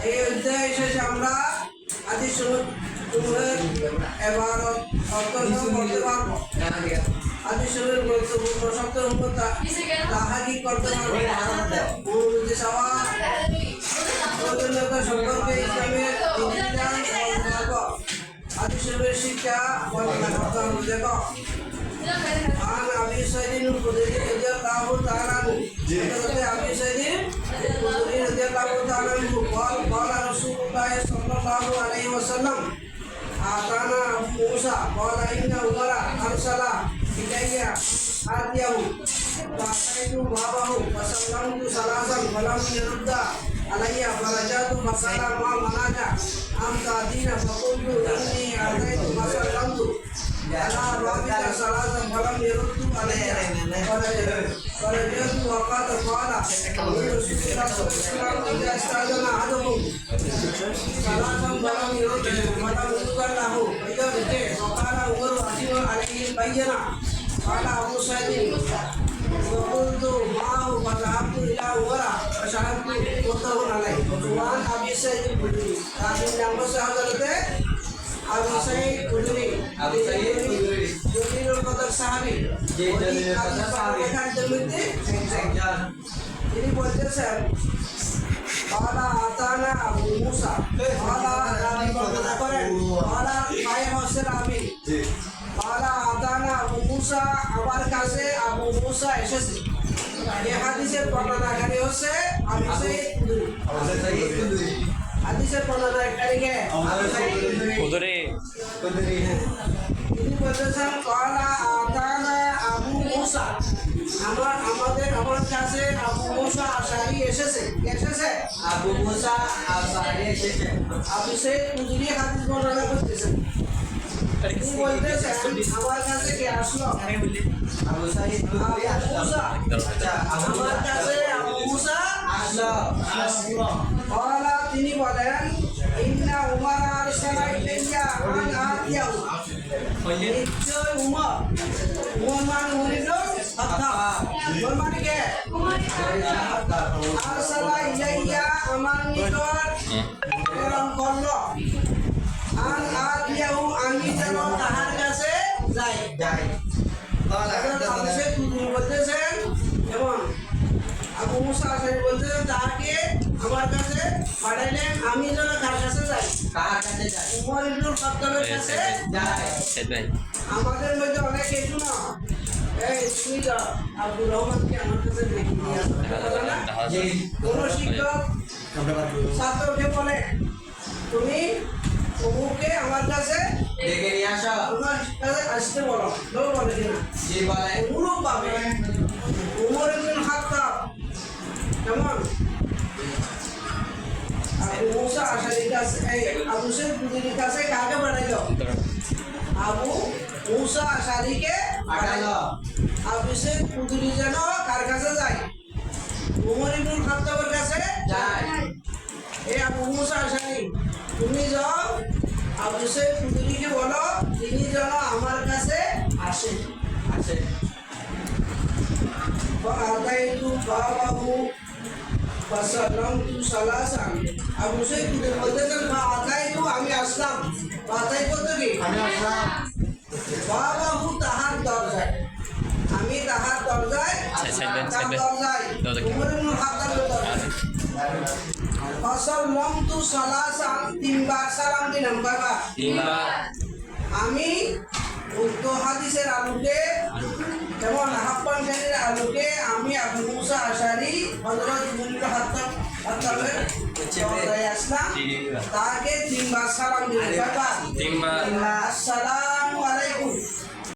এই অধ্যায় শেষে আমরা আদি সমূহের এবার অত্যন্ত করতে পারবো। আদি সমূহের গুরুত্বপূর্ণ শব্দ তাহারি করতে পারবো। প্রয়োজনীয়তা সম্পর্কে ইসলামের আদি সমূহের শিক্ষা বর্ণনা করতে হবে। দেখো عن أبي سعيد الخدري رضي الله تعالى عنه أبي سعيد الخدري رضي الله تعالى عنه قال قال رسول الله صلى الله عليه وسلم أتانا أبو موسى قال إن عمر أرسل إلي آتيه فأتيت بابه فسلمت ثلاثا فلم يرد علي فرجعت فقال ما منعك أن تأتينا فقلت إني أتيت فسلمت أنا رابط ثلاثا فلم يردوا علي فرجعت وقد قال إذا استأذن أحدكم ثلاثا فلم يردوا يذكر له فإذا بكى وقال عمر أتم عليه البينة قال أبو سعيد وقلت معه فذهبت إلى عمر فشهدت متفق عليه وعن أبي سعيد الخدري তার নাম হচ্ছে হযরত আবু সাঈদ খুদরি জলিলুল কদর সাহাবী তিনি বলতেছেন قال أتانا أبو موسى قال বর্ণনা করেন قال ভাই হচ্ছে রাবি قال أتانا أبو موسى আমার কাছে আবু মুসা এসেছে। এই হাদিসের বর্ণনাকারী হচ্ছে আবু সাঈদ খুদরি। হাদিসের বর্ণনাকারী কে? আবু সাঈদ খুদরি। তিনি বলতেছেন قال أتانا أبو موسى আমার কাছে আবু মুসা আশারি এসেছে। আবু মুসা আশারি এসেছে। আবু সাঈদ খুদরি হাদিস বর্ণনা করতেছেন। তিনি বলতেছেন আমার কাছে কে আসলো? আবু সাঈদ খুদরি আসলো। আচ্ছা আমার কাছে আবু মুসা আসলো। قال তিনি বলেন ইন্না উমার আরসালা ইলাইয়া আন আতিয়াহু নিশ্চয় উমর মানে হইল খাত্তাব মানে কে আরসালা ইলাইয়া আমার নিকট প্রেরণ করলো আন আতিয়াহু আমি যেন তাহার কাছে যাই। বলতেছেন এবং আবু মুসা আশারি বলতেছেন তাহাকে আমার কাছে পাঠাইলেন আমি যেন কার কাছে যাই? উমর ইবনুল খাত্তাবের কাছে যাই। আমাদের মধ্যে অনেক কিছু না এই তুমি যাও আব্দুর রহমানকে আমার কাছে ডেকে নিয়ে আসো। কোনো শিক্ষক ছাত্রকে বলে তুমি অমুককে আমার কাছে ডেকে নিয়ে আসো। আমার কাছে আসতে বলো, বলে কিনা? জি বলে। অনুরূপ ভাবে উমর ইবনুল খাত্তাব কেমন আবু মুসা আশারির কাছে আবু সাঈদ খুদরির কাছে কাকে পাঠাইলো? আবু মুসা আশারিকে পাঠাইলো। আবু সাঈদ খুদরি যেন কার কাছে যায়? উমর ইবনুল খাত্তাবের কাছে যায়। এই আবু মুসা আশারি তুমি যাও আবু সাঈদ খুদরিকে বলো তিনি যেন আমার কাছে আসে। বাবাহু ফাসালামতু সালাসান আবু সাঈদ খুদরি বলতেছেন আতাইতু আমি আসলাম। আতাই বলতে কি? আমি আসলাম। বাবাহু তাহার দরজায় আমি তাহার দরজায় উমর ইবনুল খাত্তাবের দরজায় ফাসালামতু সালাসান তিনবার সালাম দিলাম। বাবা আমি উক্ত হাদিসের আলোকে যেমন আহ্বানকারীর আলোকে আমি আবু মুসা আশারি হযরত ইবনুল খাত্তাবের দরজায় আসলাম। তাকে তিনবার সালাম দিলাম। বাবা আসসালামু